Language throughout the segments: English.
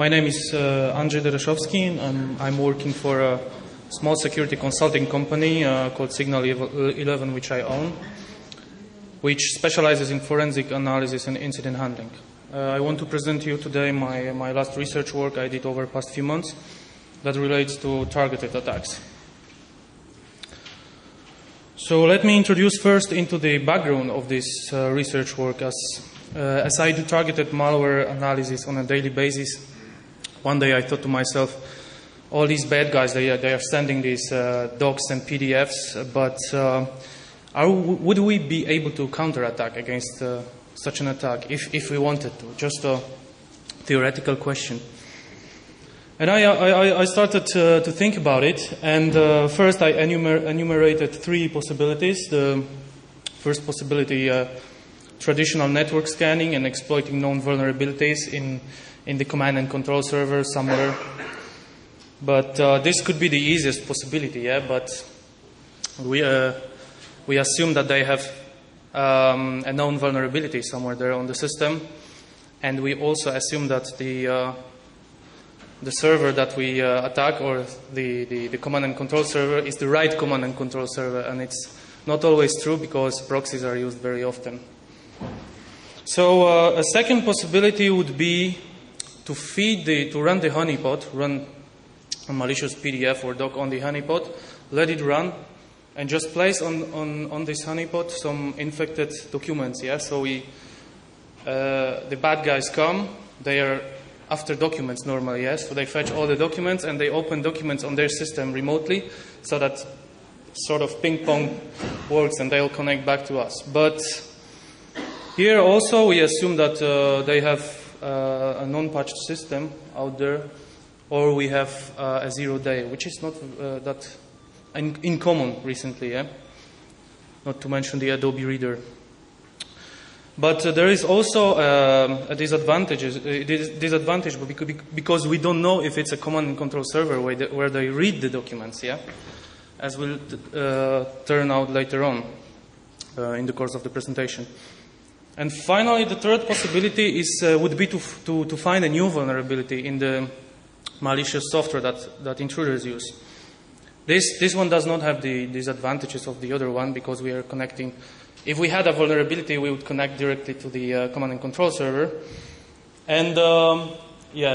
My name is Andrzej Dereszowski, and I'm working for a small security consulting company called Signal 11, which I own, which specializes in forensic analysis and incident handling. I want to present to you today my last research work I did over the past few months that relates to targeted attacks. So let me introduce first into the background of this research work. As I do targeted malware analysis on a daily basis, one day I thought to myself, all these bad guys, they are sending these docs and PDFs, but would we be able to counterattack against such an attack if we wanted to? Just a theoretical question. And I started to think about it, and first I enumerated three possibilities. The first possibility, traditional network scanning and exploiting known vulnerabilities in the command and control server somewhere. But this could be the easiest possibility, yeah. But we assume that they have a known vulnerability somewhere there on the system, and we also assume that the server that we attack, or the command and control server, is the right command and control server, and it's not always true because proxies are used very often. So a second possibility would be to run the honeypot, run a malicious PDF or doc on the honeypot, let it run, and just place on this honeypot some infected documents. Yeah, so the bad guys come, they are after documents normally, yes, so they fetch all the documents and they open documents on their system remotely, so that sort of ping pong works and they'll connect back to us. But here also we assume that they have a non-patched system out there, or we have a 0-day, which is not that uncommon recently, yeah? Not to mention the Adobe Reader. But there is also a disadvantage because we don't know if it's a command and control server where they read the documents, yeah? As will turn out later on in the course of the presentation. And finally, the third possibility would be to find a new vulnerability in the malicious software that intruders use. This one does not have the disadvantages of the other one because we are connecting. If we had a vulnerability, we would connect directly to the command and control server. And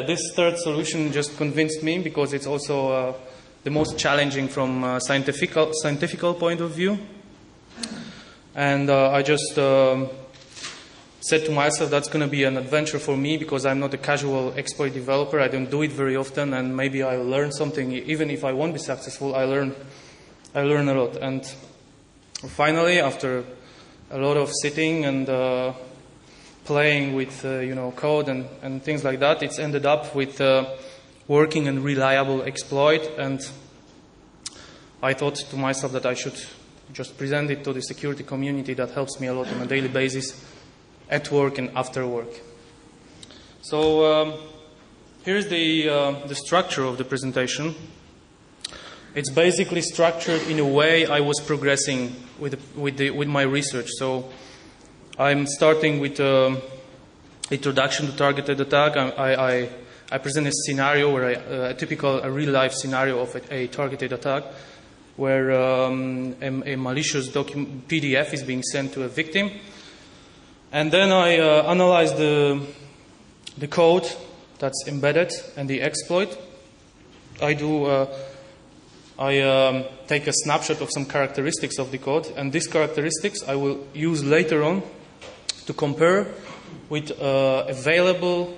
this third solution just convinced me because it's also the most challenging from a scientific point of view. And I just said to myself, that's going to be an adventure for me because I'm not a casual exploit developer. I don't do it very often, and maybe I'll learn something. Even if I won't be successful, I learn a lot. And finally, after a lot of sitting and playing with code and things like that, it's ended up with working and reliable exploit. And I thought to myself that I should just present it to the security community that helps me a lot on a daily basis, at work and after work. So here's the structure of the presentation. It's basically structured in a way I was progressing with my research. So I'm starting with introduction to targeted attack. I present a scenario where a real life scenario of a targeted attack, where a malicious PDF is being sent to a victim. And then I analyze the code that's embedded and the exploit. I take a snapshot of some characteristics of the code, and these characteristics I will use later on to compare with available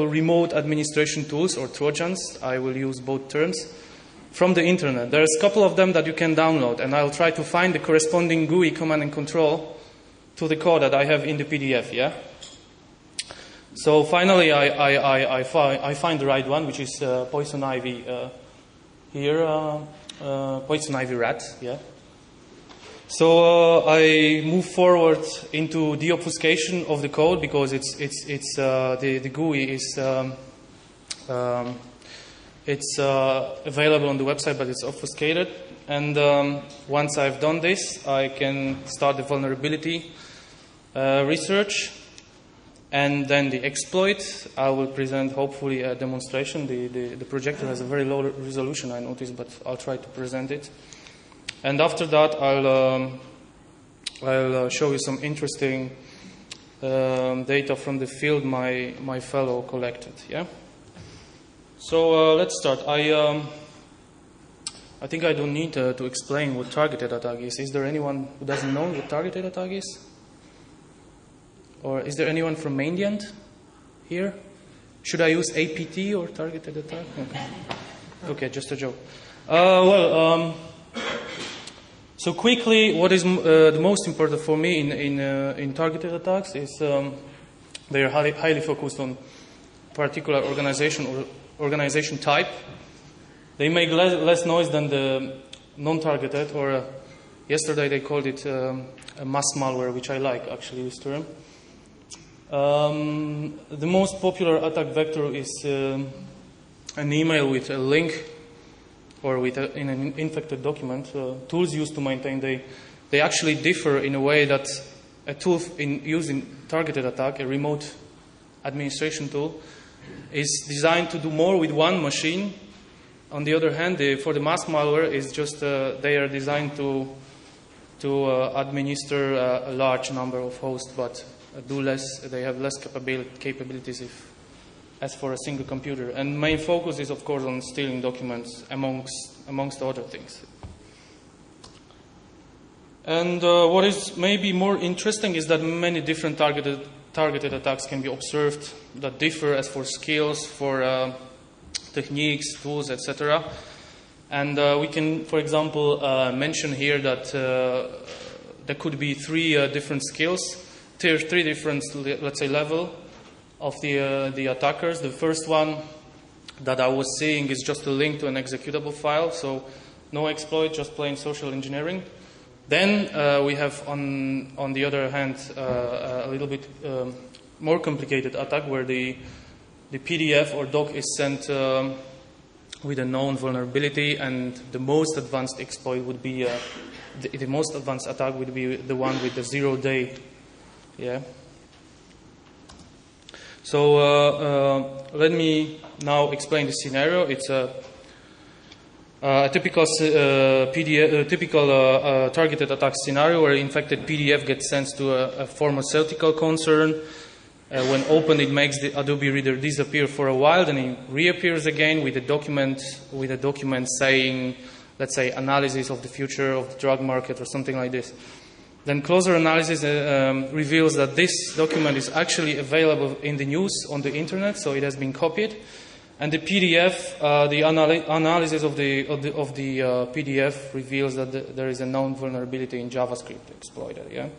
remote administration tools or Trojans. I will use both terms from the internet. There's a couple of them that you can download, and I'll try to find the corresponding GUI command and control to the code that I have in the PDF, yeah? So finally I find the right one, which is Poison Ivy here, Poison Ivy rat, yeah? So I move forward into deobfuscation of the code because the GUI is It's available on the website, but it's obfuscated. And once I've done this, I can start the vulnerability research. And then the exploit, I will present hopefully a demonstration. The projector has a very low resolution, I noticed, but I'll try to present it. And after that, I'll show you some interesting data from the field my fellow collected. Yeah. So let's start. I think I don't need to explain what targeted attack is. Is there anyone who doesn't know what targeted attack is? Or is there anyone from Mandiant here? Should I use APT or targeted attack? Okay, okay, just a joke. So quickly, what is the most important for me in targeted attacks is they are highly focused on particular organization or organization type. They make less noise than the non-targeted, or yesterday they called it a mass malware, which I like actually this term. The most popular attack vector is an email with a link or with in an infected document. Tools used to maintain, they actually differ in a way that a tool used in targeted attack, a remote administration tool, is designed to do more with one machine. On the other hand, for the mass malware, is just they are designed to administer a large number of hosts, but do less. They have less capabilities as for a single computer. And main focus is, of course, on stealing documents amongst other things. And what is maybe more interesting is that many different targeted attacks can be observed that differ as for skills, for techniques, tools, etc. And we can, for example, mention here that there could be three different skills, three different, let's say, level of the attackers. The first one that I was seeing is just a link to an executable file, so no exploit, just plain social engineering. Then we have, on the other hand, a little bit more complicated attack where the PDF or doc is sent with a known vulnerability, and the most advanced exploit would be the most advanced attack would be the one with the 0-day. Yeah. So let me now explain the scenario. It's a typical targeted attack scenario where infected PDF gets sent to a pharmaceutical concern. When opened, it makes the Adobe Reader disappear for a while, then it reappears again with a document saying, let's say, analysis of the future of the drug market or something like this. Then closer analysis reveals that this document is actually available in the news on the internet, so it has been copied. And the PDF, the analysis of the PDF reveals that there is a known vulnerability in JavaScript exploited. Yeah.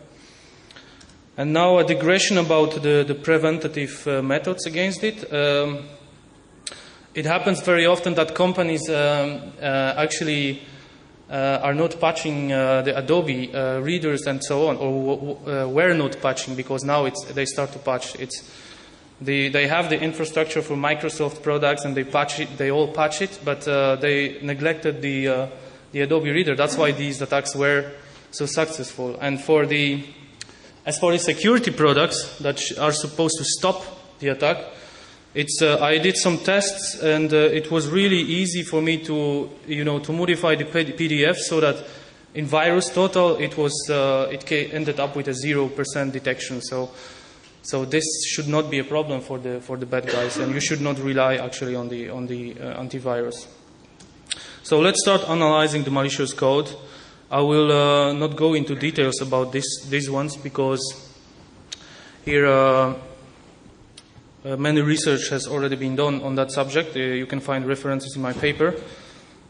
And now a digression about the preventative methods against it. It happens very often that companies actually are not patching the Adobe readers and so on, or were not patching, because now they start to patch. They have the infrastructure for Microsoft products and they patch it. They all patch it, but they neglected the Adobe Reader. That's why these attacks were so successful. And as for the security products that are supposed to stop the attack, I did some tests, and it was really easy for me to modify the PDF so that in VirusTotal it ended up with a 0% detection. So this should not be a problem for the bad guys, and you should not rely actually on the antivirus. So let's start analyzing the malicious code. I will not go into details about these ones, because here many research has already been done on that subject. You can find references in my paper.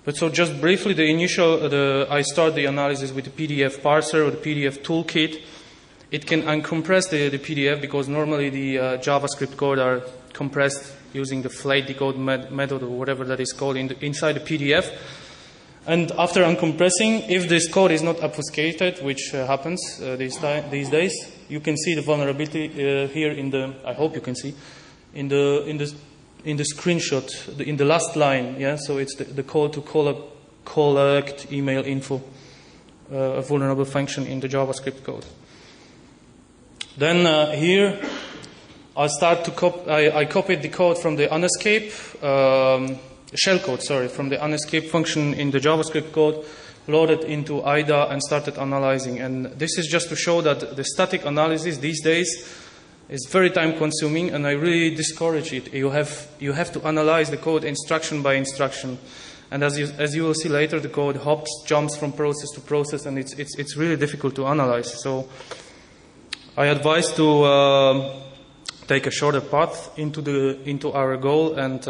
But so just briefly, I start the analysis with the PDF parser or the PDF toolkit. It can uncompress the PDF, because normally the JavaScript code are compressed using the flat decode method or whatever that is called inside the PDF. And after uncompressing, if this code is not obfuscated, which happens these days, you can see the vulnerability here I hope you can see, in the screenshot, in the last line. Yeah, so it's the call to collect email info, a vulnerable function in the JavaScript code. Then here I copied the code from the unescape shellcode, from the unescape function in the JavaScript code, loaded into IDA and started analyzing. And this is just to show that the static analysis these days is very time consuming, and I really discourage it. You have to analyze the code instruction by instruction. And as you will see later, the code hops, jumps from process to process, and it's really difficult to analyze. So I advise to take a shorter path into our goal and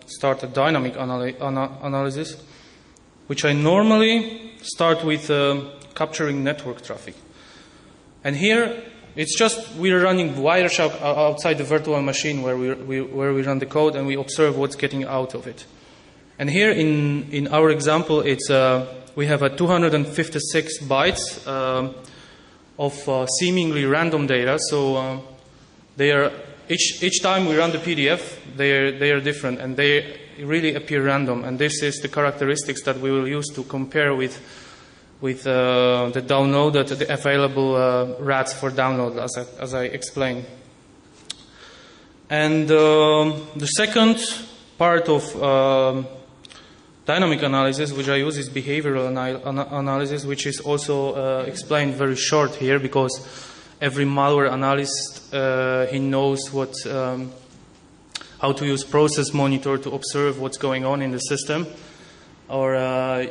start a dynamic analysis, which I normally start with capturing network traffic. And here it's just we're running Wireshark outside the virtual machine where we run the code, and we observe what's getting out of it. And here in our example, it's we have a 256 bytes of seemingly random data. So they are each time we run the PDF, they are different, and they really appear random. And this is the characteristics that we will use to compare with the download, the available RADs for download, as I explained. And the second part of dynamic analysis, which I use, is behavioral analysis, which is also explained very short here, because every malware analyst he knows how to use process monitor to observe what's going on in the system. Or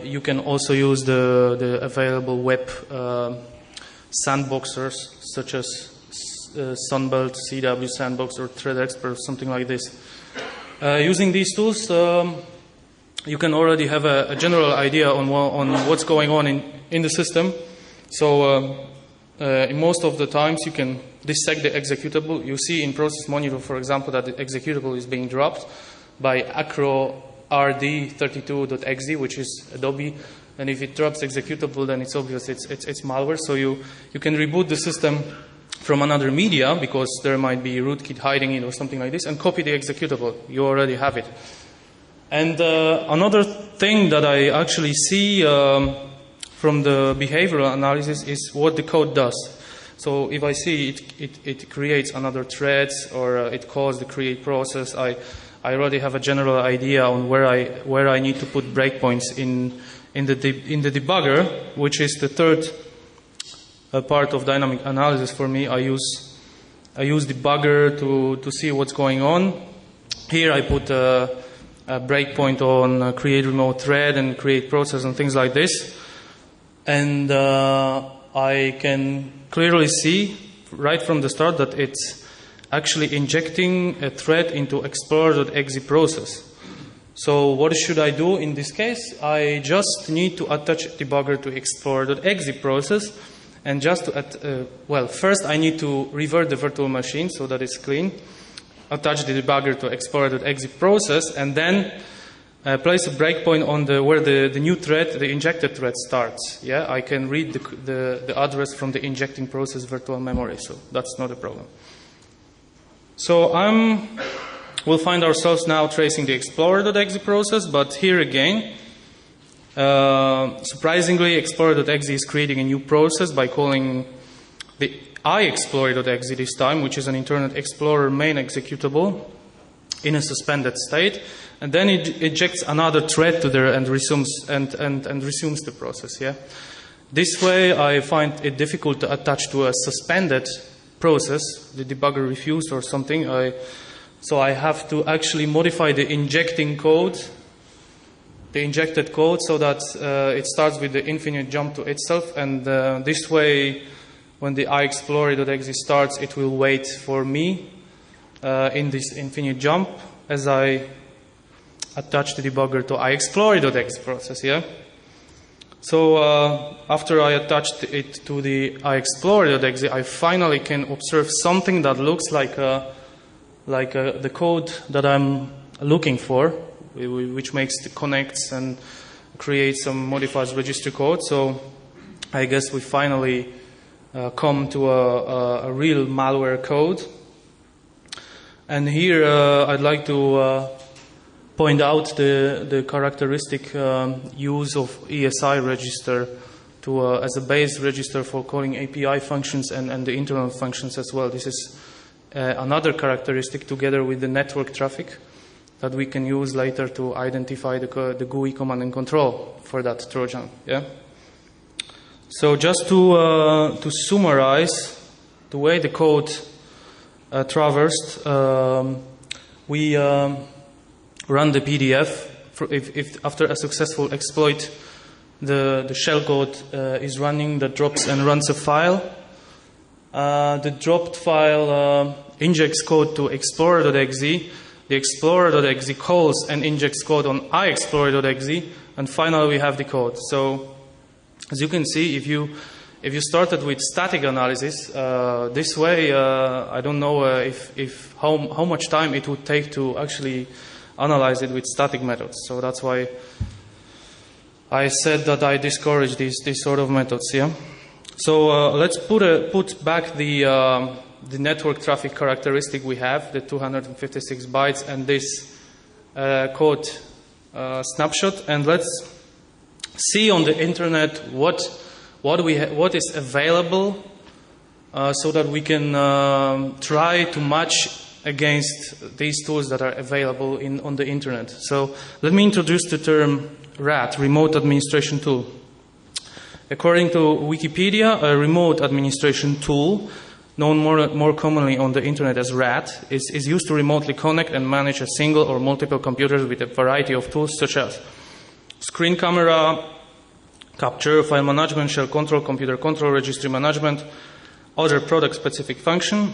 you can also use the available web sandboxers, such as Sunbelt, CW Sandbox, or Threat Expert, something like this. Using these tools, you can already have a general idea on what's going on in the system. So in most of the times you can dissect the executable. You see in Process Monitor, for example, that the executable is being dropped by acro rd32.exe, which is Adobe. And if it drops executable, then it's obvious it's malware. So you can reboot the system from another media, because there might be rootkit hiding it or something like this, and copy the executable. You already have it. And another thing that I actually see from the behavioral analysis is what the code does. So if I see it creates another thread, or it calls the create process, I already have a general idea on where I need to put breakpoints in the debugger, which is the third part of dynamic analysis for me. I use debugger to see what's going on. Here I put a breakpoint on create remote thread and create process and things like this. And I can clearly see right from the start that it's actually injecting a thread into explorer.exe process. So what should I do in this case? I just need to attach debugger to explorer.exe process, and just to first I need to revert the virtual machine so that it's clean, attach the debugger to explorer.exe process, and then place a breakpoint on where the new thread, the injected thread, starts. Yeah, I can read the address from the injecting process virtual memory, so that's not a problem. So we'll find ourselves now tracing the explorer.exe process, but here again, surprisingly, explorer.exe is creating a new process by calling the iExplorer.exe this time, which is an Internet Explorer main executable in a suspended state, and then it injects another thread to there and resumes the process. Yeah, this way I find it difficult to attach to a suspended process. The debugger refused or something. So I have to actually modify the injected code, so that it starts with the infinite jump to itself, and this way, when the iExplorer.exe starts, it will wait for me in this infinite jump as I attach the debugger to iExplorer.exe process. Yeah. So after I attached it to the iExplorer.exe, I finally can observe something that looks like the code that I'm looking for, which makes the connects and creates some modifies register code. So I guess we finally come to a real malware code. And here I'd like to point out the characteristic use of ESI register as a base register for calling API functions and the internal functions as well. This is another characteristic together with the network traffic that we can use later to identify the GUI command and control for that Trojan. Yeah. So just to summarize the way the code traversed, we run the PDF. If after a successful exploit, the shellcode is running, that drops and runs a file. The dropped file injects code to explorer.exe. The explorer.exe calls and injects code on iExplorer.exe, and finally we have the code. So, as you can see, if you started with static analysis this way, I don't know how much time it would take to actually analyze it with static methods. So that's why I said that I discourage these sort of methods. Yeah. So let's put back the network traffic characteristic we have, the 256 bytes, and this code snapshot, and let's see on the internet what is available, so that we can try to match against these tools that are available on the internet. So let me introduce the term RAT, Remote Administration Tool. According to Wikipedia, a remote administration tool, known more commonly on the internet as RAT, is used to remotely connect and manage a single or multiple computers with a variety of tools such as screen camera, capture, file management, shell control, computer control, registry management, other product-specific function.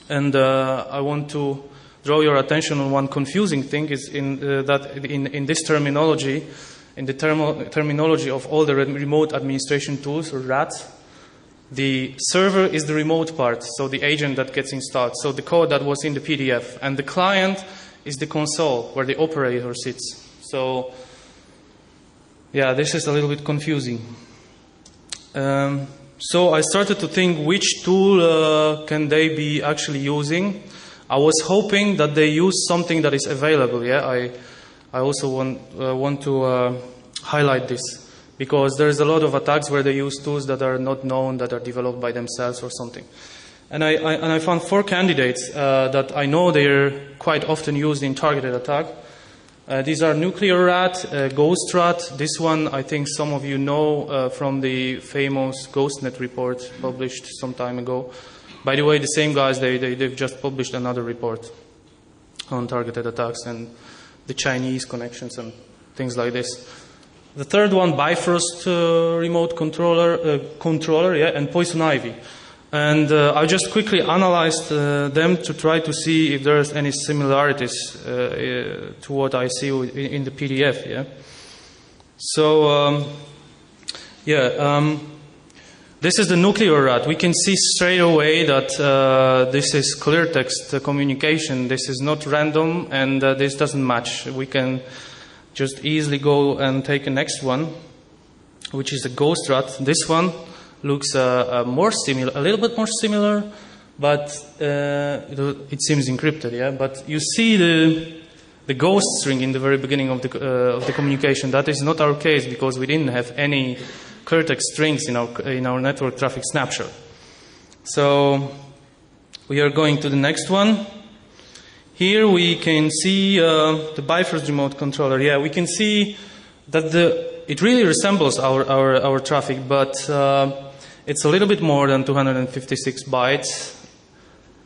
And I want to draw your attention on one confusing thing is in this terminology, in the terminology of all the remote administration tools, or RATs, the server is the remote part, so the agent that gets installed, so the code that was in the PDF, and the client is the console where the operator sits. So, yeah, this is a little bit confusing. So I started to think which tool can they be actually using. I was hoping that they use something that is available. Yeah, I also want to highlight this, because there is a lot of attacks where they use tools that are not known, that are developed by themselves or something. And I found 4 candidates that I know they're quite often used in targeted attack. These are Nuclear Rat, Ghost Rat. This one I think some of you know from the famous GhostNet report published some time ago. By the way, the same guys, they've just published another report on targeted attacks and the Chinese connections and things like this. The third one, Bifrost remote controller, yeah, and Poison Ivy. And I just quickly analyzed them to try to see if there's any similarities to what I see in the PDF. Yeah. So this is the Nuclear Rat. We can see straight away that this is clear text communication. This is not random, and this doesn't match. We can just easily go and take the next one, which is a Ghost Rat. This one looks a little bit more similar, but it seems encrypted. Yeah, but you see the ghost string in the very beginning of the communication. That is not our case, because we didn't have any clear text strings in our network traffic snapshot. So we are going to the next one. Here we can see the Bifrost remote controller. Yeah, we can see that it really resembles our traffic, but it's a little bit more than 256 bytes.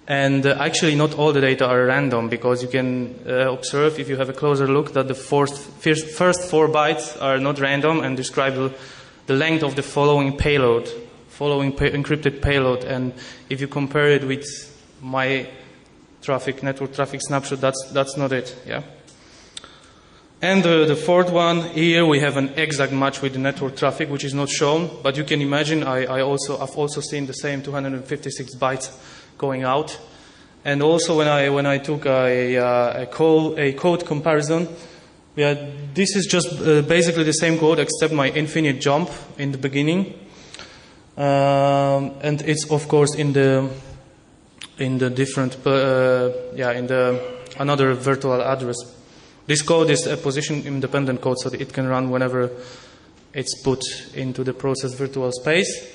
And actually not all the data are random, because you can observe, if you have a closer look, that the first 4 bytes are not random and describe the length of the following encrypted payload. And if you compare it with my network traffic snapshot, that's not it. Yeah. And the fourth one, here we have an exact match with the network traffic, which is not shown, but you can imagine I've also seen the same 256 bytes going out. And also when I took a code comparison, this is just basically the same code except my infinite jump in the beginning, and it's of course in the different in the another virtual address. This code is a position independent code, so that it can run whenever it's put into the process virtual space.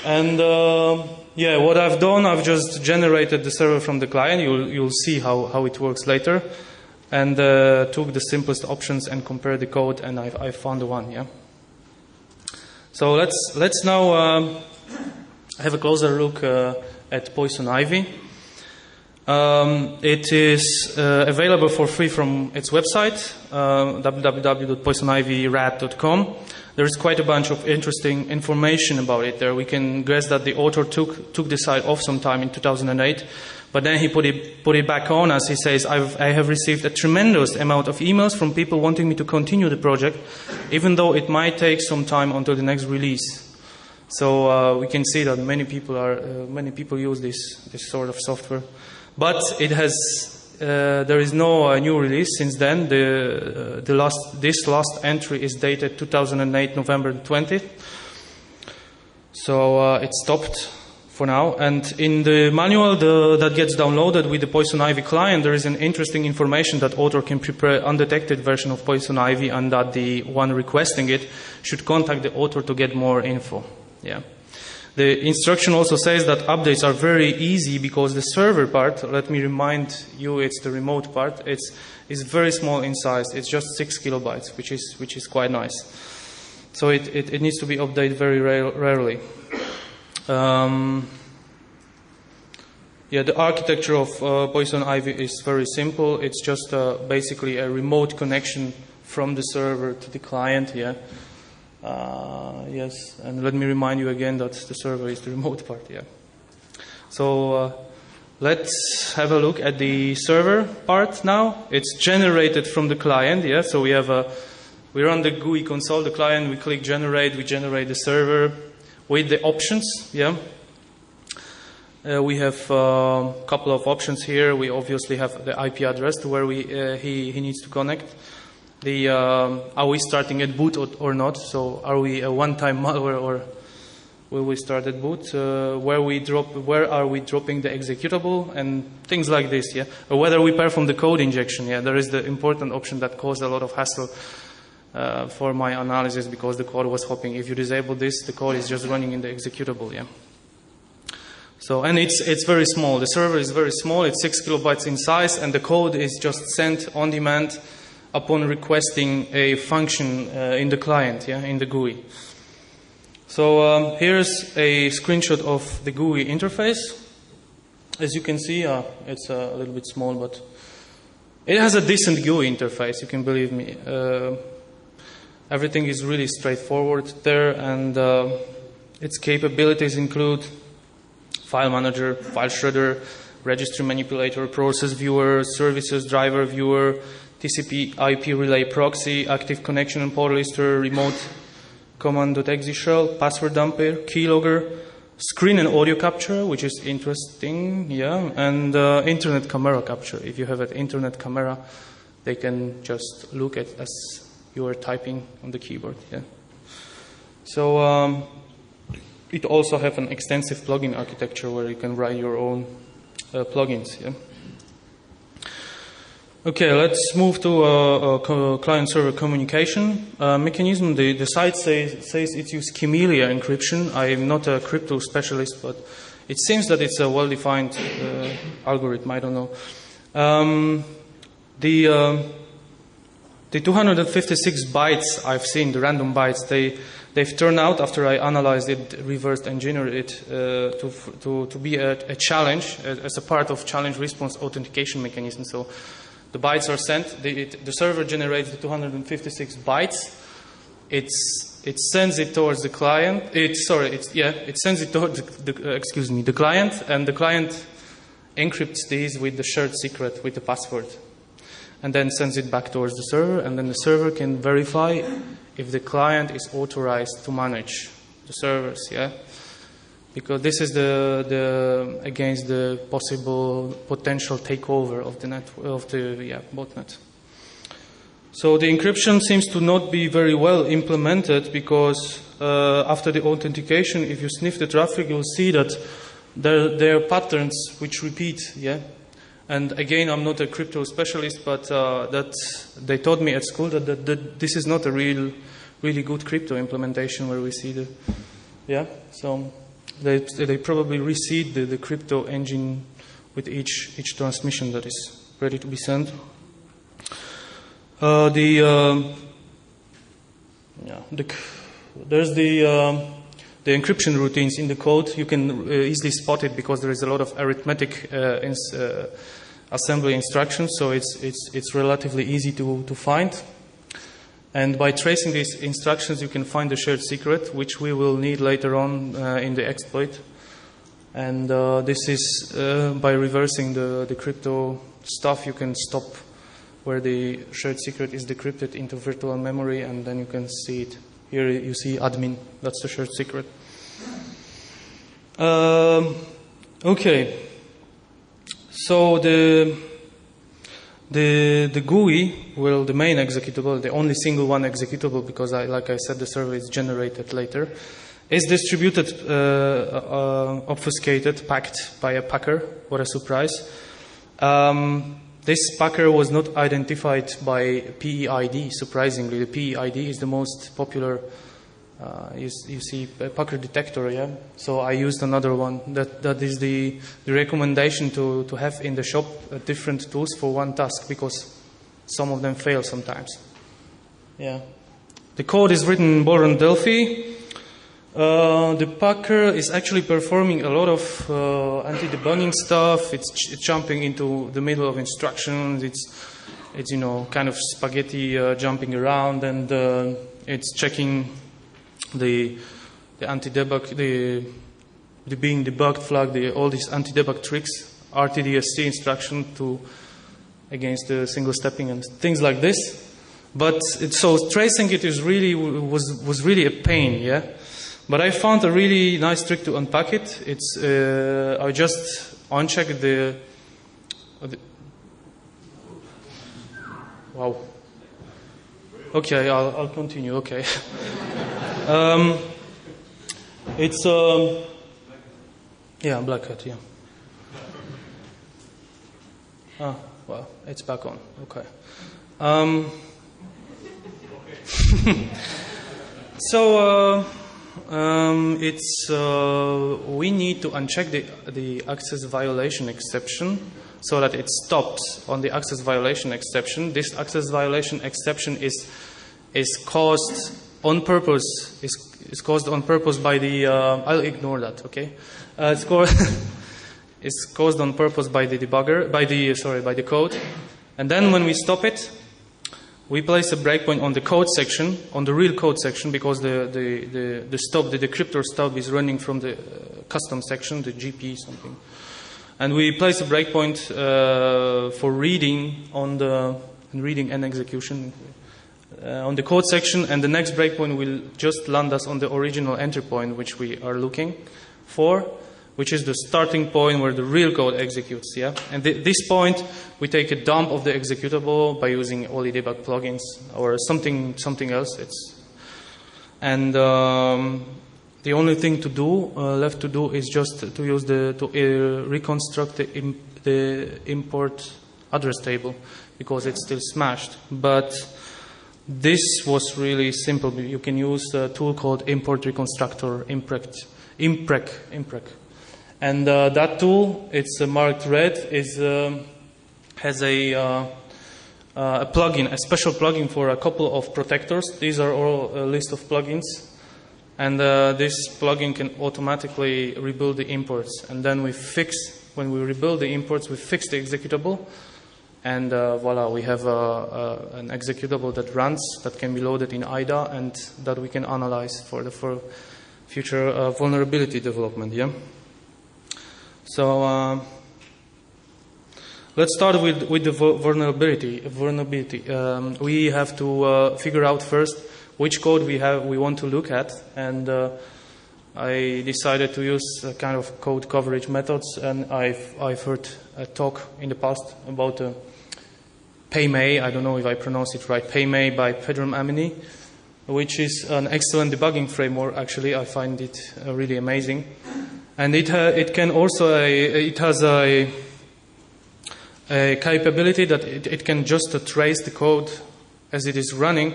And yeah, what I've done, I've just generated the server from the client. You'll see how it works later. And took the simplest options and compared the code, and I found the one. Yeah. So let's now have a closer look at Poison Ivy. It is available for free from its website, www.poisonivyrad.com. There is quite a bunch of interesting information about it there. We can guess that the author took the site off sometime in 2008, but then he put it back on, as he says, I have received a tremendous amount of emails from people wanting me to continue the project, even though it might take some time until the next release. So we can see that many people use this sort of software. But it has, there is no new release since then. This last entry is dated 2008, November 20th. So it stopped for now. And in the manual that gets downloaded with the Poison Ivy client, there is an interesting information that author can prepare undetected version of Poison Ivy, and that the one requesting it should contact the author to get more info. Yeah. The instruction also says that updates are very easy because the server part, let me remind you, it's the remote part, is very small in size. It's just 6 kilobytes, which is quite nice. So it needs to be updated very rarely. Yeah, the architecture of Poison Ivy is very simple. It's just basically a remote connection from the server to the client. Yeah. Yes, and let me remind you again that the server is the remote part. Yeah. So let's have a look at the server part now. It's generated from the client. Yeah. So we run the GUI console, the client. We click generate. We generate the server with the options. Yeah. We have a couple of options here. We obviously have the IP address to where he needs to connect. Are we starting at boot or not? So are we a one-time malware, or will we start at boot? Where are we dropping the executable and things like this? Yeah, or whether we perform the code injection. Yeah, there is the important option that caused a lot of hassle for my analysis, because the code was hopping. If you disable this, the code is just running in the executable. Yeah. So, and it's very small. The server is very small. It's 6 kilobytes in size, and the code is just sent on demand upon requesting a function in the client, yeah, in the GUI. So here's a screenshot of the GUI interface. As you can see, it's a little bit small, but it has a decent GUI interface, you can believe me. Everything is really straightforward there, and its capabilities include file manager, file shredder, registry manipulator, process viewer, services driver viewer, TCP IP relay proxy, active connection and port lister, remote command.exe shell, password dumper, keylogger, screen and audio capture, which is interesting, yeah, and internet camera capture. If you have an internet camera, they can just look at as you are typing on the keyboard, yeah. So it also have an extensive plugin architecture where you can write your own plugins, yeah. Okay, let's move to client-server communication mechanism. The site says it uses Camellia encryption. I am not a crypto specialist, but it seems that it's a well-defined algorithm. I don't know. The 256 bytes I've seen, the random bytes, they've turned out, after I analyzed it, reversed engineered it, to be a challenge as a part of challenge response authentication mechanism. So the bytes are sent. The server generates the 256 bytes. It sends it towards the client. It sends it towards the client, and the client encrypts these with the shared secret, with the password, and then sends it back towards the server. And then the server can verify if the client is authorized to manage the servers. Yeah. Because this is against the potential takeover of the botnet. So the encryption seems to not be very well implemented, because after the authentication, if you sniff the traffic, you'll see that there are patterns which repeat. Yeah, and again, I'm not a crypto specialist, but that they taught me at school that this is not a really good crypto implementation where we see the so. they probably reseed the crypto engine with each transmission that is ready to be sent. There's the encryption routines in the code. You can easily spot it because there is a lot of arithmetic assembly instructions, so it's relatively easy to find. And by tracing these instructions, you can find the shared secret, which we will need later on in the exploit. And this is by reversing the crypto stuff, you can stop where the shared secret is decrypted into virtual memory, and then you can see it. Here you see admin, that's the shared secret. Okay, so the GUI, well, the main executable, the only single one executable, because like I said, the server is generated later, is distributed, obfuscated, packed by a packer. What a surprise. This packer was not identified by PEID, surprisingly. The PEID is the most popular, you see, packer detector, yeah? So I used another one. That is the recommendation to have in the shop different tools for one task, because some of them fail sometimes. Yeah. The code is written in Boron Delphi. The packer is actually performing a lot of anti-debugging stuff. It's jumping into the middle of instructions. It's you know, kind of spaghetti jumping around, and it's checking the anti-debug, the being debugged flag, all these anti-debug tricks, RTDSC instruction against the single stepping and things like this. But so tracing it was really a pain, yeah. But I found a really nice trick to unpack it. It's I just uncheck the wow. Okay, I'll continue. Okay. It's yeah, black hat. Yeah. Ah, well, it's back on. Okay. So. We need to uncheck the access violation exception so that it stops on the access violation exception. This access violation exception is caused on purpose. Is caused on purpose by the. I'll ignore that. Okay, it's caused on purpose by the debugger, by the code, and then when we stop it, we place a breakpoint on the code section, on the real code section, because the decryptor stub is running from the custom section, the GP something. And we place a breakpoint for reading and execution on the code section, and the next breakpoint will just land us on the original entry point, which we are looking for, which is the starting point where the real code executes, yeah? And this point, we take a dump of the executable by using Oli debug plugins or something else. And the only thing left to do is just to use reconstruct the import address table, because it's still smashed. But this was really simple. You can use a tool called import reconstructor, imprec. And that tool, it's marked red, has a plugin, a special plugin for a couple of protectors. These are all a list of plugins. And this plugin can automatically rebuild the imports. And then when we rebuild the imports, we fix the executable. And voila, we have an executable that runs, that can be loaded in IDA, and that we can analyze for future vulnerability development, yeah? So let's start with the vulnerability. We have to figure out first which code we want to look at, and I decided to use a kind of code coverage methods. And I've heard a talk in the past about PayMay. I don't know if I pronounce it right. PayMay by Pedram Amini, which is an excellent debugging framework. Actually, I find it really amazing. And it has a capability that it can just trace the code as it is running,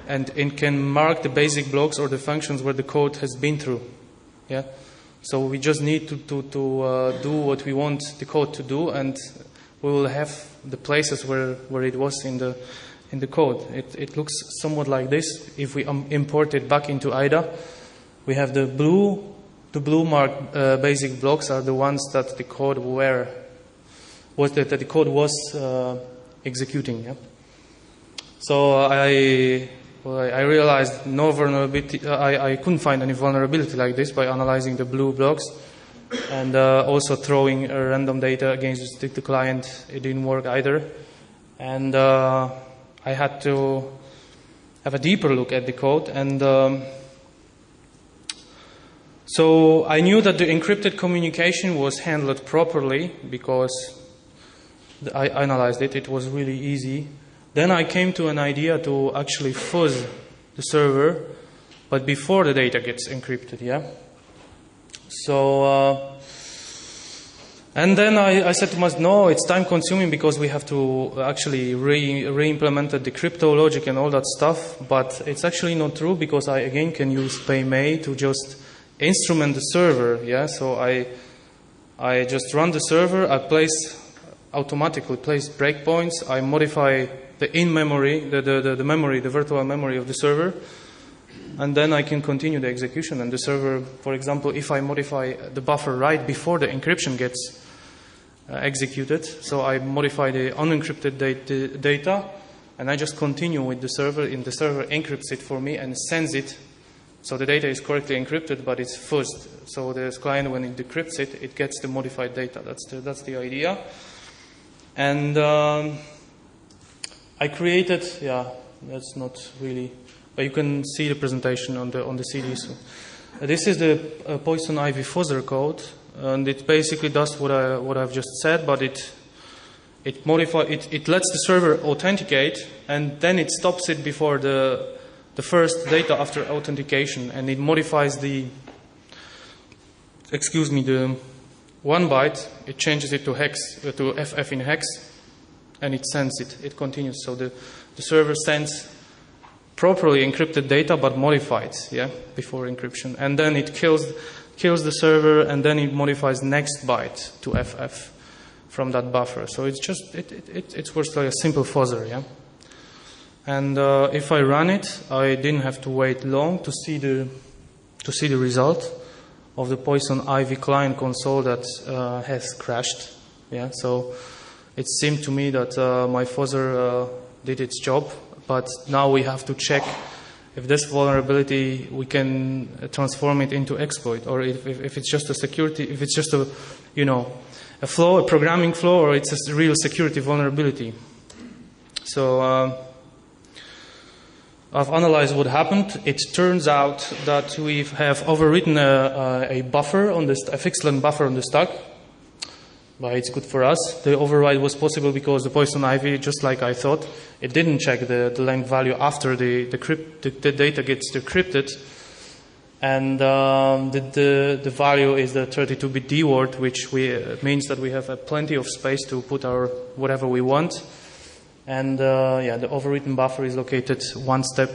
and it can mark the basic blocks or the functions where the code has been through. Yeah. So we just need to do what we want the code to do, and we will have the places where it was in the code. It looks somewhat like this. If we import it back into IDA, we have the blue marked basic blocks are the ones that the code was executing. Yeah? So I realized no vulnerability. I couldn't find any vulnerability like this by analyzing the blue blocks, and also throwing random data against the client. It didn't work either, and I had to have a deeper look at the code. And so I knew that the encrypted communication was handled properly because I analyzed it. It was really easy. Then I came to an idea to actually fuzz the server, but before the data gets encrypted, yeah? So, and then I said to myself, no, it's time consuming because we have to actually re-implement the crypto logic and all that stuff, but it's actually not true because I again can use PayMay to just instrument the server, yeah? So I just run the server, I automatically place breakpoints, I modify the in-memory, the virtual memory of the server, and then I can continue the execution. And the server, for example, if I modify the buffer right before the encryption gets executed, so I modify the unencrypted data, and I just continue with the server, and the server encrypts it for me and sends it. So the data is correctly encrypted, but it's fuzzed. So the client, when it decrypts it, it gets the modified data. That's the idea. And I created, that's not really, but you can see the presentation on the CD. So this is the Poison Ivy fuzzer code, and it basically does what I've just said, but it lets the server authenticate, and then it stops it before the first data after authentication, and it modifies the 1 byte. It changes it to hex, to FF in hex, and it sends it. It continues. So the server sends properly encrypted data, but modified, before encryption. And then it kills the server, and then it modifies next byte to FF from that buffer. So it's just it works like a simple fuzzer, And if I run it, I didn't have to wait long to see the result of the Poison Ivy client console that has crashed. So it seemed to me that my fuzzer did its job, but now we have to check if this vulnerability we can transform it into exploit, or if it's just a security, if it's just a flaw, a programming flaw, or it's a real security vulnerability. So I've analyzed what happened. It turns out that we have overwritten a buffer on a fixed length buffer on the stack. But it's good for us. The override was possible because the Poison Ivy, just like I thought, it didn't check the length value after the data gets decrypted. And the value is the 32-bit D word, which means that we have plenty of space to put our whatever we want. And the overwritten buffer is located one step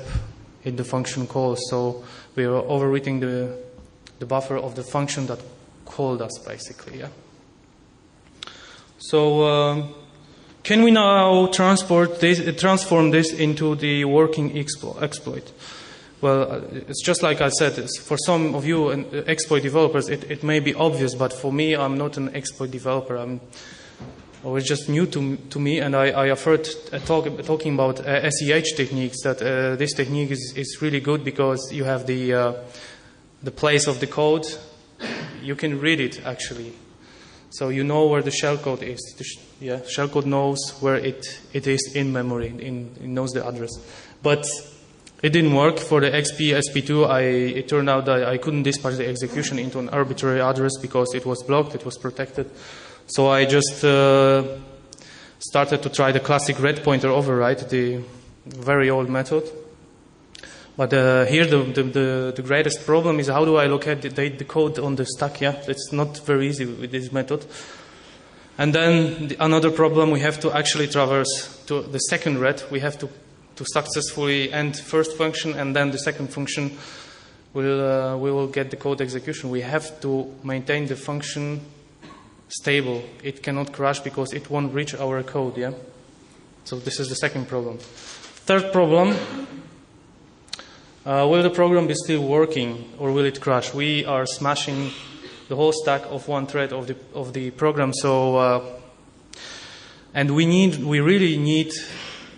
in the function call. So we are overwriting the buffer of the function that called us, basically. So can we now transform this into the working exploit? Well, it's just like I said. For some of you exploit developers, it may be obvious, but for me, I'm not an exploit developer. It was just new to me, and I heard talking about SEH techniques, that this technique is really good because you have the place of the code. You can read it, actually. So you know where the shellcode is. Shellcode knows where it is in memory. It knows the address. But it didn't work for the SP2. It turned out that I couldn't dispatch the execution into an arbitrary address because it was blocked, it was protected. So I just started to try the classic red pointer override, the very old method. But here the greatest problem is how do I locate the code on the stack? It's not very easy with this method. And then another problem, we have to actually traverse to the second red. We have to successfully end first function and then the second function we will get the code execution. We have to maintain the function stable. It cannot crash because it won't reach our code. Yeah. So this is the second problem. Third problem. Will the program be still working or will it crash? We are smashing the whole stack of one thread of the program. So, and we really need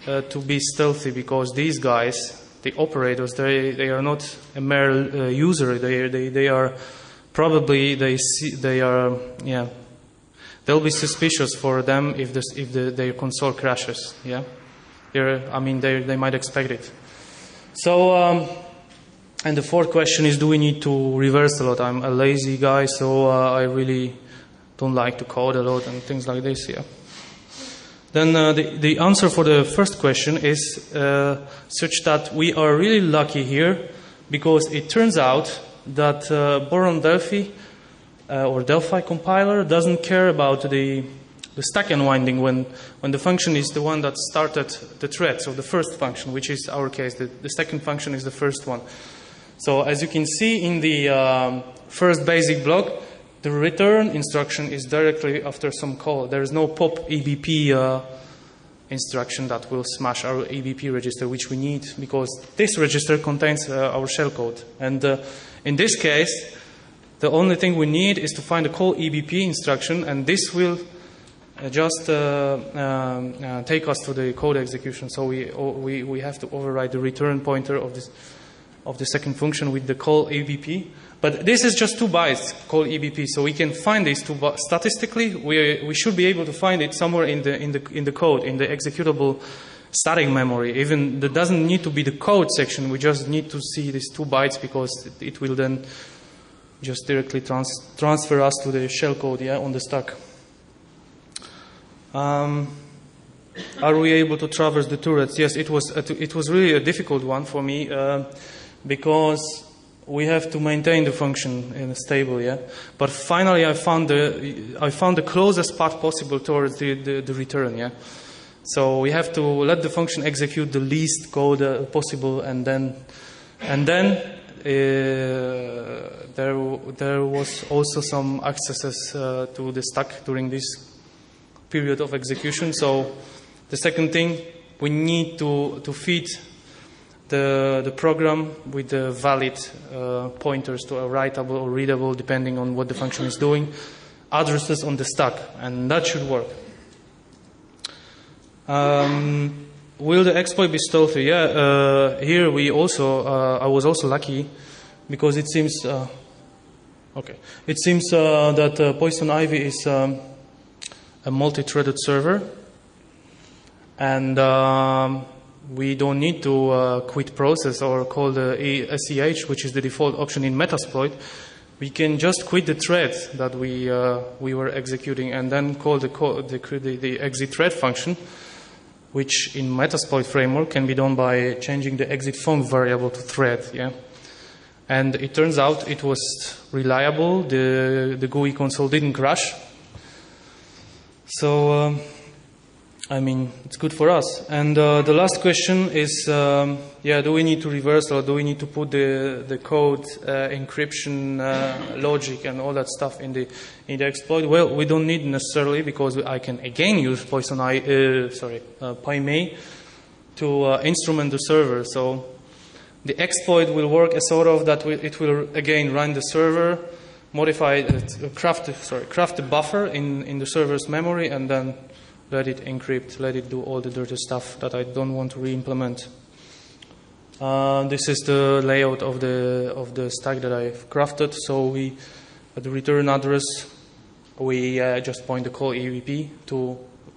to be stealthy because these guys, the operators, they are not a mere user. They are probably they'll be suspicious for them if their console crashes. Yeah, they might expect it. So, and the fourth question is, do we need to reverse a lot? I'm a lazy guy, so I really don't like to code a lot and things like this. Yeah. Then the answer for the first question is such that we are really lucky here, because it turns out that Boron Delphi or Delphi compiler doesn't care about the stack unwinding when the function is the one that started the thread. So the first function, which is our case, the second function is the first one. So as you can see in the first basic block, the return instruction is directly after some call. There is no pop EBP instruction that will smash our EBP register, which we need because this register contains our shellcode. And in this case, the only thing we need is to find a call EBP instruction, and this will just take us to the code execution. So we have to override the return pointer of the second function with the call EBP. But this is just 2 bytes, call EBP. So we can find these 2 bytes. Statistically, we should be able to find it somewhere in the code, in the executable static memory. Even there doesn't need to be the code section. We just need to see these 2 bytes because it will then just directly transfer us to the shellcode, yeah, on the stack. Are we able to traverse the turrets? Yes, it was really a difficult one for me because we have to maintain the function in a stable, yeah. But finally, I found the closest path possible towards the return, yeah. So we have to let the function execute the least code possible, and then there was also some accesses to the stack during this period of execution. So the second thing, we need to feed the program with the valid pointers to a writable or readable, depending on what the function is doing, addresses on the stack, and that should work. Will the exploit be stealthy? Yeah, here we also, I was also lucky because it seems, that Poison Ivy is a multi-threaded server, and we don't need to quit process or call the SEH, which is the default option in Metasploit. We can just quit the thread that we were executing and then call the exit thread function, which in Metasploit framework can be done by changing the exit func variable to thread. Yeah, and it turns out it was reliable. The GUI console didn't crash. So it's good for us. And the last question is, do we need to reverse or do we need to put the code encryption logic and all that stuff in the exploit? Well, we don't need necessarily, because I can again use PyMay to instrument the server. So the exploit will work as sort of that it will again run the server, modify, craft the buffer in the server's memory, and then let it encrypt, let it do all the dirty stuff that I don't want to re-implement. This is the layout of the stack that I've crafted. So we, at the return address, we just point the call EVP to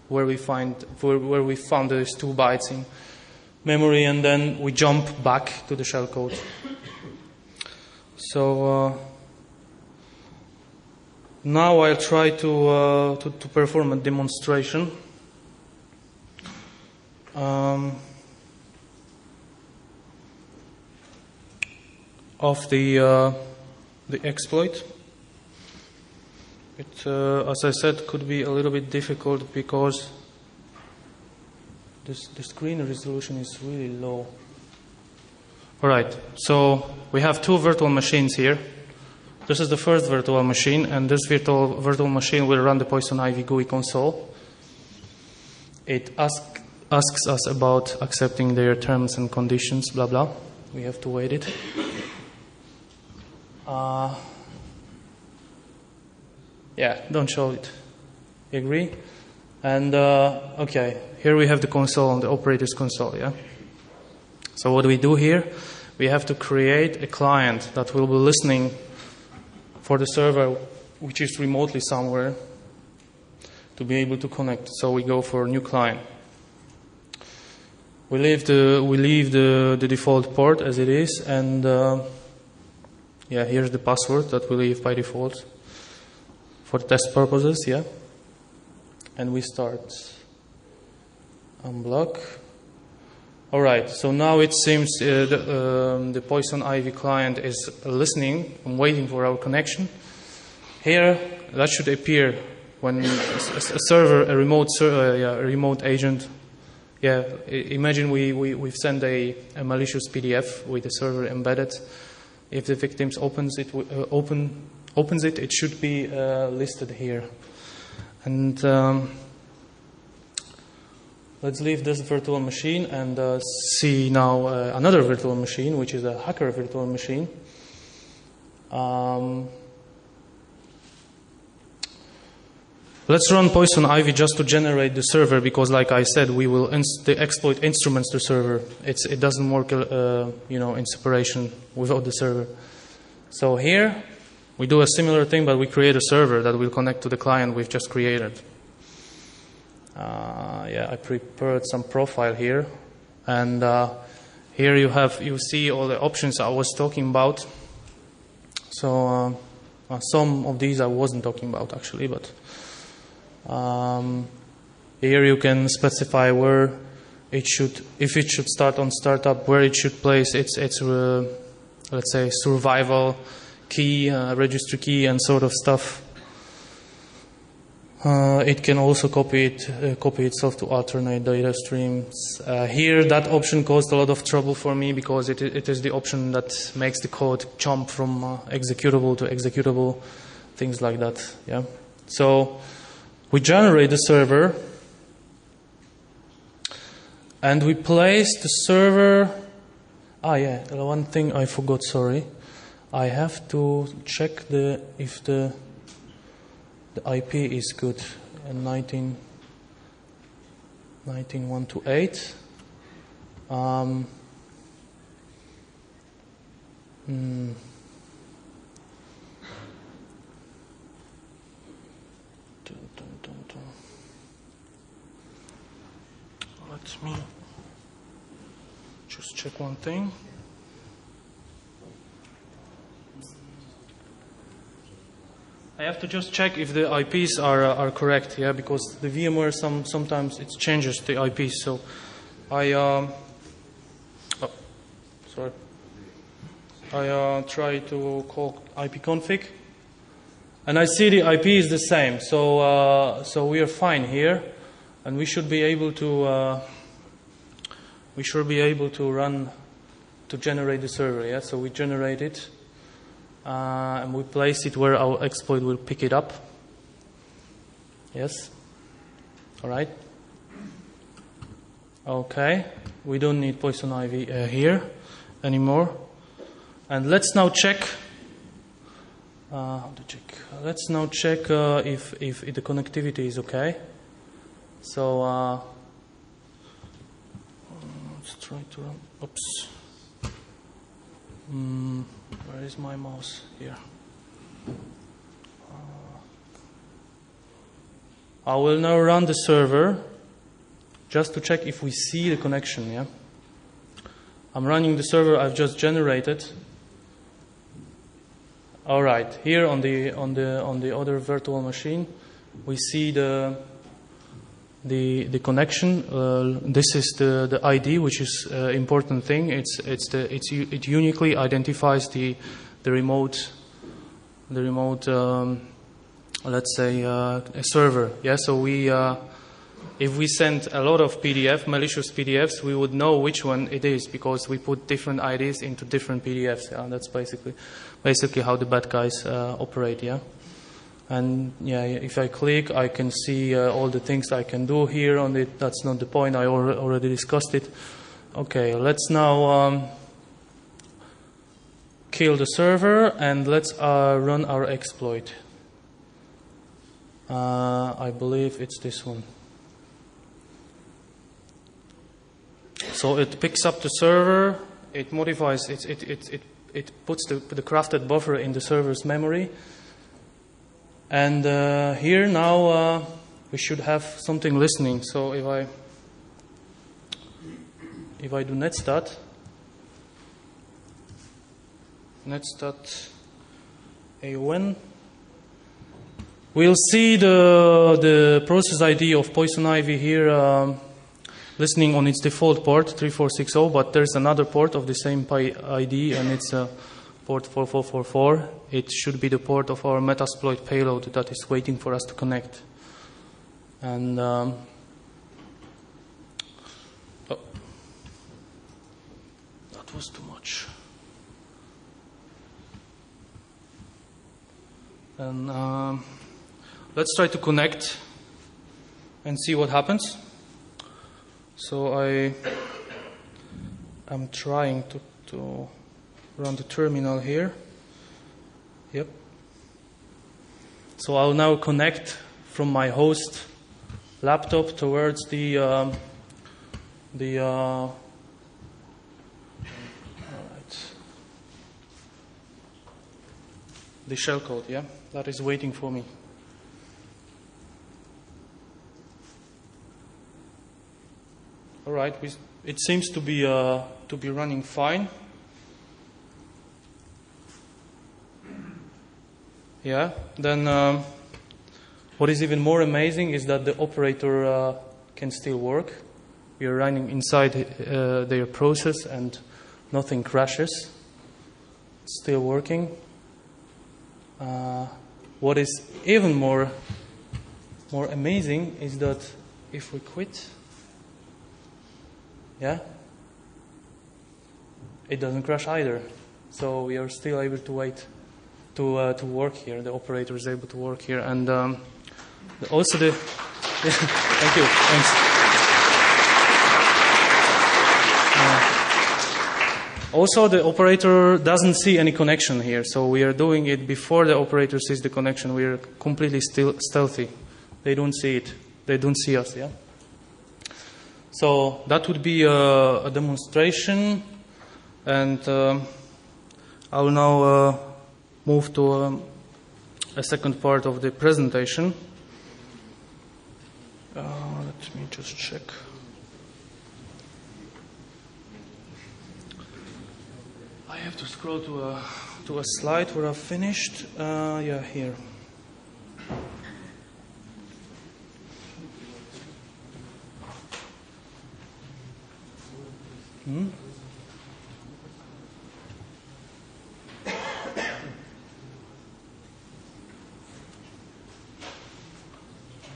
where we found those 2 bytes in memory, and then we jump back to the shellcode. So now I'll try to perform a demonstration of the exploit. It, as I said, could be a little bit difficult because the screen resolution is really low. All right, so we have two virtual machines here. This is the first virtual machine, and this virtual machine will run the Poison Ivy GUI console. It asks us about accepting their terms and conditions, blah, blah. We have to wait it. Yeah, don't show it. You agree? And, okay, here we have the console, the operator's console, yeah? So what do we do here? We have to create a client that will be listening for the server, which is remotely somewhere, to be able to connect. So we go for a new client. We leave the default port as it is, and yeah, here's the password that we leave by default for test purposes, yeah. And we start. Unblock. All right, so now it seems the Poison Ivy client is listening and waiting for our connection. Here, that should appear when a server, a remote agent. Yeah, imagine we've sent a malicious PDF with the server embedded. If the victim opens it, it should be listed here. And let's leave this virtual machine and see now another virtual machine, which is a hacker virtual machine. Let's run Poison Ivy just to generate the server, because, like I said, we will exploit instruments to server. It doesn't work, in separation without the server. So here we do a similar thing, but we create a server that will connect to the client we've just created. Yeah, I prepared some profile here, and here you see all the options I was talking about. So some of these I wasn't talking about actually, but here you can specify where it should, if it should start on startup, where it should place its let's say survival key, registry key, and sort of stuff. It can also copy itself to alternate data streams. Here, that option caused a lot of trouble for me, because it is the option that makes the code jump from executable to executable, things like that. Yeah. So we generate the server, and we place the server. Yeah, one thing I forgot. Sorry, I have to check if the IP is good, 19.128. Let me just check one thing. I have to just check if the IPs are correct, yeah, because the VMware sometimes it changes the IPs. So I try to call ipconfig, and I see the IP is the same. So we are fine here, and we should be able to run to generate the server. Yeah, so we generate it. And we place it where our exploit will pick it up. Yes? All right. Okay. We don't need Poison Ivy here anymore. And let's now check. Let's now check if the connectivity is okay. So let's try to run. Oops. Where is my mouse? Here. I will now run the server just to check if we see the connection. Yeah. I'm running the server I've just generated. All right. Here on the other virtual machine, we see the connection. This is the ID, which is important thing. It uniquely identifies the remote let's say a server. Yeah. So we if we send a lot of malicious PDFs, we would know which one it is because we put different IDs into different PDFs. Yeah? That's basically how the bad guys operate. Yeah. And yeah, if I click, I can see all the things I can do here on it. That's not the point. I already discussed it. Okay, let's now kill the server and let's run our exploit. I believe it's this one. So it picks up the server. It modifies. It puts the crafted buffer in the server's memory. And here now we should have something listening. So if I do netstat a1, we'll see the process ID of Poison Ivy here listening on its default port 3460, but there's another port of the same ID and it's port 4444. It should be the port of our Metasploit payload that is waiting for us to connect. And that was too much. And let's try to connect and see what happens. So I am trying to run the terminal here. Yep. So I'll now connect from my host laptop towards the shellcode. Yeah, that is waiting for me. All right, it seems to be running fine. Yeah. Then what is even more amazing is that the operator can still work. We are running inside their process and nothing crashes. It's still working. What is even more amazing is that if we quit, yeah, it doesn't crash either. So we are still able to wait to work here. The operator is able to work here, and also the thank you, thanks. Also, the operator doesn't see any connection here, so we are doing it before the operator sees the connection. We are completely stealthy. They don't see it. They don't see us. Yeah. So that would be a demonstration, and I will now move to a second part of the presentation. Let me just check. I have to scroll to a slide where I've finished. Yeah, here.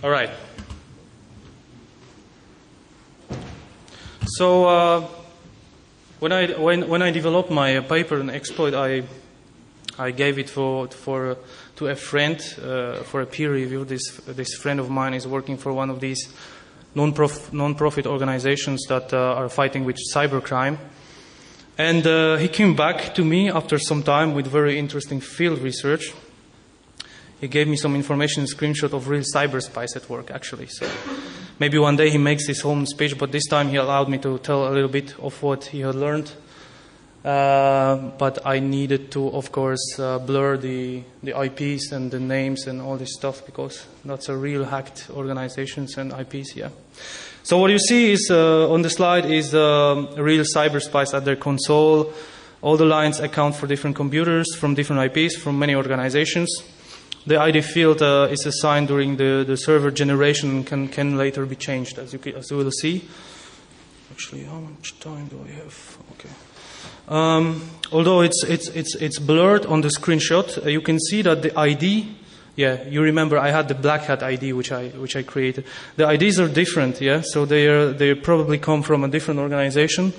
All right. So when I developed my paper and exploit, I gave it to a friend for a peer review. This friend of mine is working for one of these non-profit organizations that are fighting with cybercrime. And he came back to me after some time with very interesting field research. He gave me some information, a screenshot of real cyber spies at work, actually. So maybe one day he makes his own speech, but this time he allowed me to tell a little bit of what he had learned. But I needed to, of course, blur the IPs and the names and all this stuff, because that's a real hacked organizations and IPs, yeah. So what you see is on the slide is real cyber spies at their console. All the lines account for different computers from different IPs from many organizations. The ID field is assigned during the server generation and can later be changed, as you will see. Actually, how much time do I have? Okay. Although it's blurred on the screenshot, you can see that the ID Yeah, you remember I had the Black Hat ID which I created. The IDs are different, yeah, so they probably come from a different organization.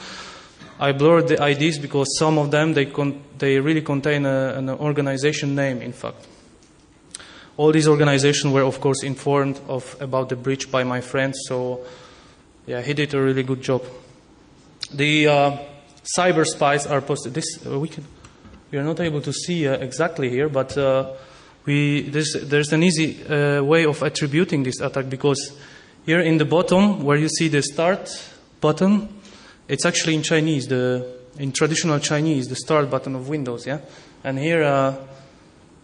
I blurred the IDs because some of them they really contain an organization name. In fact, all these organizations were of course informed about the breach by my friends. So yeah, he did a really good job. The cyber spies are posted. This we are not able to see exactly here, but there's an easy way of attributing this attack, because here in the bottom where you see the start button, it's actually in Chinese, in traditional Chinese, the start button of Windows, yeah. And here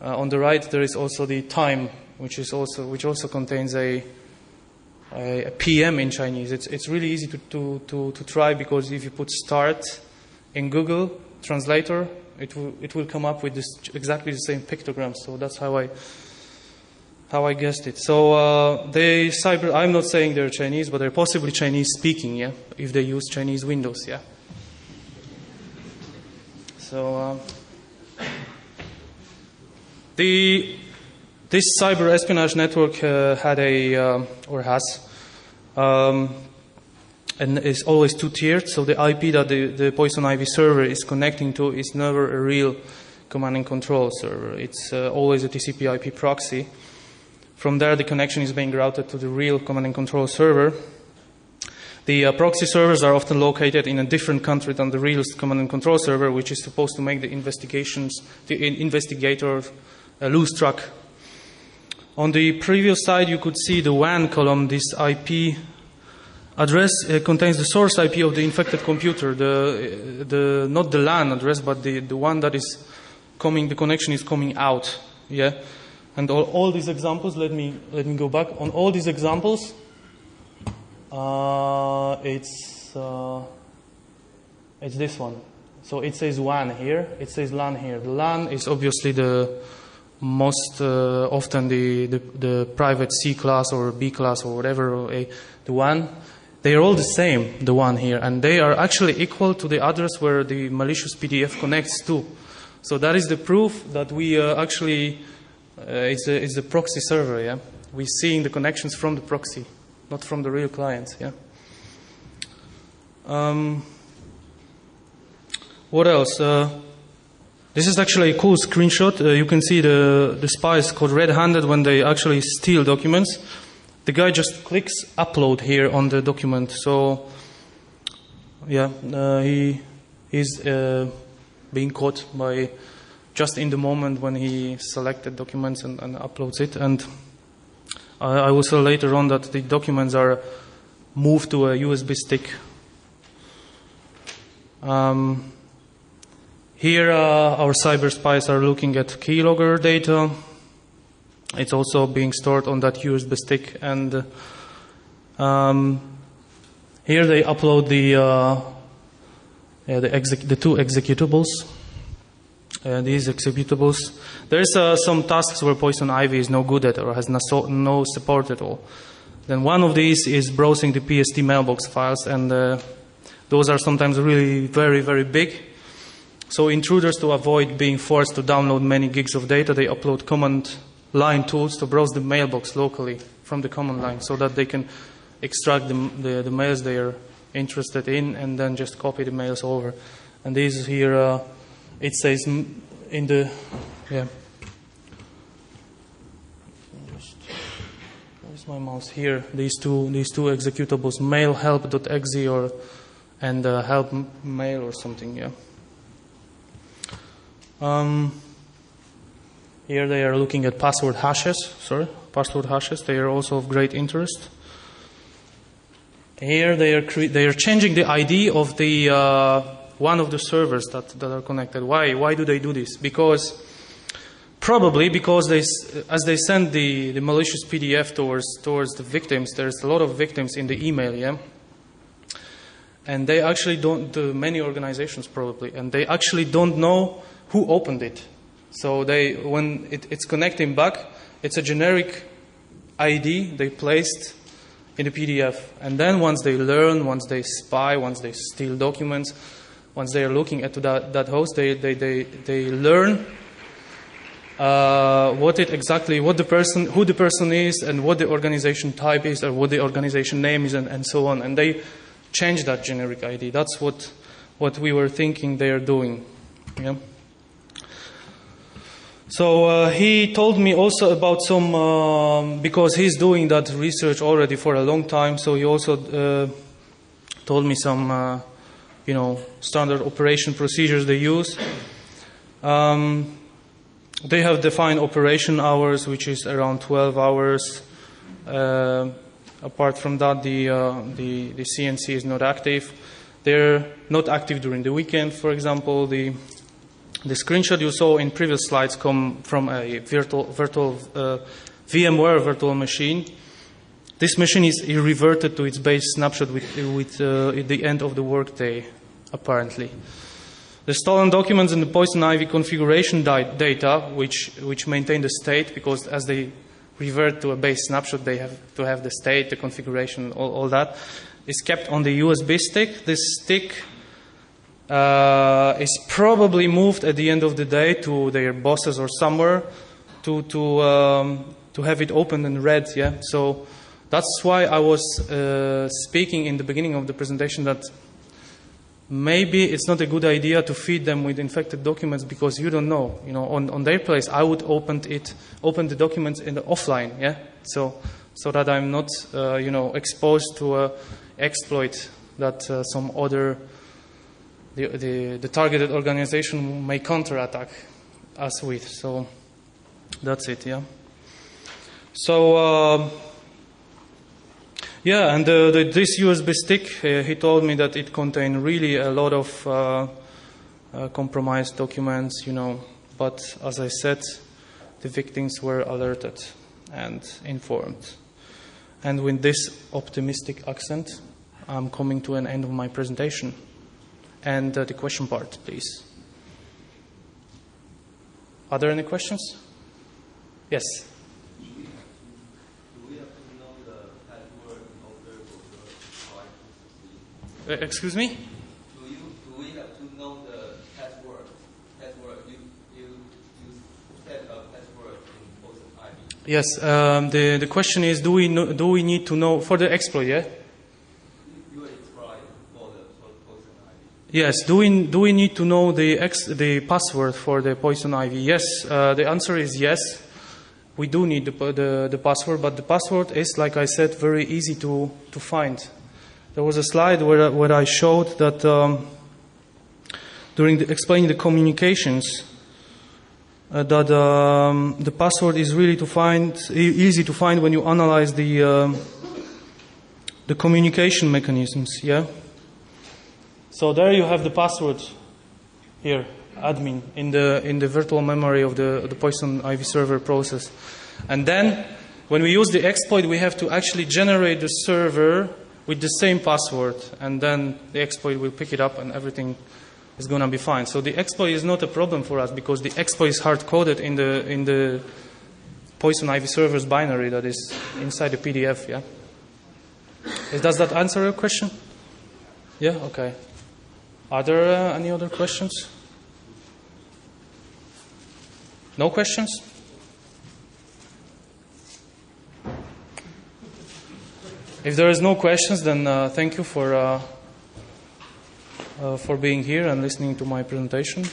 on the right there is also the time, which also contains a PM in Chinese. It's really easy to try, because if you put start in Google Translator, it will come up with exactly the same pictogram. So that's how I guessed it. So I'm not saying they're Chinese, but they're possibly Chinese speaking, yeah, if they use Chinese Windows, yeah. So this cyber espionage network had has and is always two-tiered. So the IP that the Poison Ivy server is connecting to is never a real command and control server. It's always a TCP/IP proxy. From there, the connection is being routed to the real command and control server. The proxy servers are often located in a different country than the real command and control server, which is supposed to make the investigator lose track. On the previous slide, you could see the WAN column. This IP address contains the source IP of the infected computer. Not the LAN address, but the one that is coming. The connection is coming out. Yeah. And all these examples, let me go back. On all these examples, it's this one. So it says WAN here, it says LAN here. The LAN is obviously the most often the private C class or B class or whatever, the WAN. They are all the same, the WAN here, and they are actually equal to the address where the malicious PDF connects to. So that is the proof that we actually it's a proxy server, yeah. We're seeing the connections from the proxy, not from the real clients, yeah. What else? This is actually a cool screenshot. You can see the spies caught red-handed when they actually steal documents. The guy just clicks upload here on the document. So, yeah, he is being caught by just in the moment when he selected documents and uploads it. And I will say later on that the documents are moved to a USB stick. Here our cyber spies are looking at keylogger data. It's also being stored on that USB stick, and here they upload the two executables. These executables. There's some tasks where Poison Ivy is no good at or has no support at all. Then one of these is browsing the PST mailbox files, and those are sometimes really very, very big. So intruders, to avoid being forced to download many gigs of data, they upload command line tools to browse the mailbox locally from the command line, so that they can extract the mails they are interested in and then just copy the mails over. And these here, it says in the, yeah. Where's my mouse? Here, these two executables, mail help.exe and help mail or something, yeah. Here they are looking at password hashes. They are also of great interest. Here they are changing the ID of the one of the servers that are connected. Why do they do this? Probably because as they send the malicious PDF towards the victims, there's a lot of victims in the email, yeah. And they actually don't. Many organizations probably, and they actually don't know who opened it. So when it's connecting back, it's a generic ID they placed in the PDF. And then once they learn, once they spy, once they steal documents, once they are looking at that host, they learn what the person is, and what the organization type is, or what the organization name is, and so on. And they change that generic ID. That's what we were thinking they are doing. Yeah. So he told me also about some, because he's doing that research already for a long time, so he also told me some, standard operation procedures they use. They have defined operation hours, which is around 12 hours. Apart from that, the CNC is not active. They're not active during the weekend, for example. The screenshot you saw in previous slides come from a VMware virtual machine. This machine is reverted to its base snapshot with the end of the workday, apparently. The stolen documents in the Poison Ivy configuration data, which maintain the state, because as they revert to a base snapshot, they have to have the state, the configuration, all that, is kept on the USB stick. This stick is probably moved at the end of the day to their bosses or somewhere to have it opened and read. Yeah, so that's why I was speaking in the beginning of the presentation that maybe it's not a good idea to feed them with infected documents, because you don't know. On their place, I would open the documents in the offline. Yeah, so that I'm not exposed to exploit that some other the targeted organization may counterattack us with. So that's it. Yeah. So. Yeah, and this USB stick, he told me that it contained really a lot of compromised documents, but as I said, the victims were alerted and informed. And with this optimistic accent, I'm coming to an end of my presentation. And the question part, please. Are there any questions? Yes. Excuse me? Do we have to know the password? You set a password in Poison Ivy. Yes. The question is, do we need to know for the exploit? Yeah. You exploit for Poison Ivy. Yes. Do we need to know the password for the Poison Ivy? Yes. The answer is yes. We do need the password, but the password is, like I said, very easy to find. There was a slide where I showed that during explaining the communications, that the password is really easy to find when you analyze the communication mechanisms. Yeah. So there you have the password here, admin, in the virtual memory of the Poison Ivy server process, and then when we use the exploit, we have to actually generate the server with the same password, and then the exploit will pick it up and everything is going to be fine. So the exploit is not a problem for us, because the exploit is hard-coded in the Poison Ivy server's binary that is inside the PDF. Yeah. Does that answer your question? Yeah. Okay. Are there any other questions? No questions? If there is no questions, then thank you for being here and listening to my presentation.